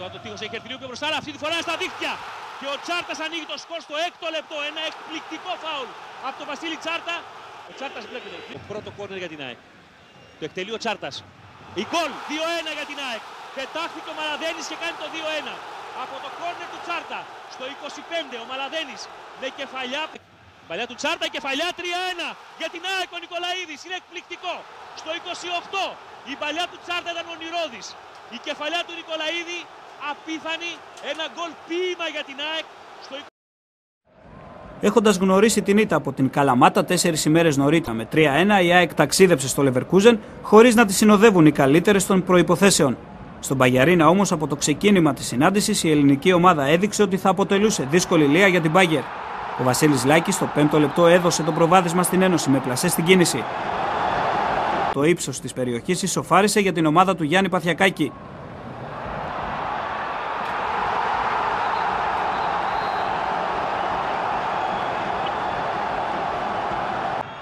Τώρα το τείχος έχει έρθει λίγο πιο μπροστά, αυτή τη φορά στα δίχτυα. Και ο Τσάρτας ανοίγει το σκορ στο 6ο λεπτό. Ένα εκπληκτικό φάουλ από τον Βασίλη Τσάρτα. Ο Τσάρτας βλέπετε. Το πρώτο κόρνερ για την ΑΕΚ. Το εκτελεί ο Τσάρτας. Η γκολ 2-1 για την ΑΕΚ. Πετάχθηκε ο Μαλαδένης και κάνει το 2-1. Από το κόρνερ του Τσάρτα στο 25 ο Μαλαδένης με κεφαλιά. Παλιά του Τσάρτα, κεφαλιά 3-1 για την ΑΕΚ ο Νικολαίδης. Είναι εκπληκτικό. Στο 28 η παλιά του Τσάρτα ήταν ονειρώδης. Η κεφαλιά του Νικολαίδη απίθανη. Ένα γκολ ποίημα για την ΑΕΚ. Έχοντας γνωρίσει την ήττα από την Καλαμάτα 4 ημέρες νωρίτερα με 3-1, η ΑΕΚ ταξίδεψε στο Λεβερκούζεν χωρίς να τη συνοδεύουν οι καλύτερες των προϋποθέσεων. Στον Παγιαρίνα όμως, από το ξεκίνημα της συνάντησης, η ελληνική ομάδα έδειξε ότι θα αποτελούσε δύσκολη λία για την Μπάγκερ. Ο Βασίλης Λάκης στο 5ο λεπτό έδωσε το προβάδισμα στην Ένωση με πλασέ στην κίνηση. Το ύψος της περιοχής ισοφάρισε για την ομάδα του Γιάννη Παθιακάκη.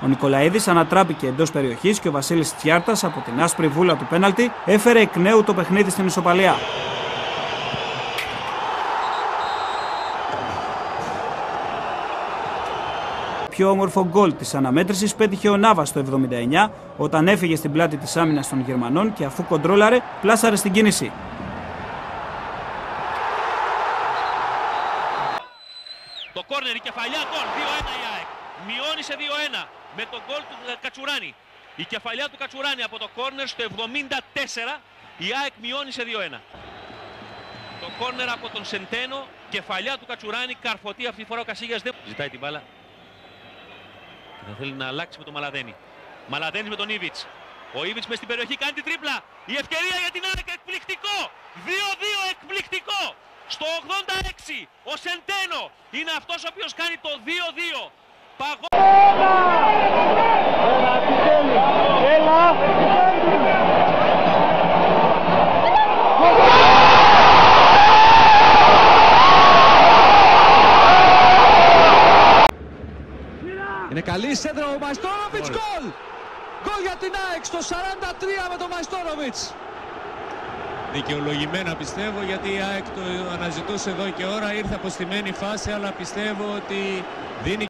Ο Νικολαίδης ανατράπηκε εντός περιοχής και ο Βασίλης Τσιάρτας από την άσπρη βούλα του πέναλτι έφερε εκ νέου το παιχνίδι στην ισοπαλία. Πιο όμορφο γκολ της αναμέτρησης πέτυχε ο Νάβας στο 79 όταν έφυγε στην πλάτη της άμυνας των Γερμανών και αφού κοντρόλαρε πλάσαρε στην κίνηση. Το κόρνερ, η κεφαλιά, γκολ 2-1 η ΑΕΚ. Μειώνει σε 2-1 με τον γκολ του Κατσουράνη. Η κεφαλιά του Κατσουράνη από το κόρνερ στο 74, η ΑΕΚ μειώνει σε 2-1. Το κόρνερ από τον Σεντένο, κεφαλιά του Κατσουράνη, καρφωτή αυτή τη φορά ο Κασίγιας δεν ζητάει την μπάλα. Και θα θέλει να αλλάξει με τον Μαλαδένη. Μαλαδένης με τον Ήβιτς. Ο Ήβιτς μες στην περιοχή κάνει την τρίπλα. Η ευκαιρία για την ΑΕΚ, εκπληκτικό. 2-2, εκπληκτικό. Στο 86 ο Σεντένο είναι αυτός ο οποίος κάνει το 2-2. Είναι καλή σέντρα ο Μαϊστόροβιτς, γκολ! Γκολ για την ΑΕΚ στο 43 με τον Μαϊστόροβιτς. Δικαιολογημένα πιστεύω, γιατί η ΑΕΚ το αναζητούσε εδώ και ώρα, ήρθε από στημένη φάση, αλλά πιστεύω ότι δίνει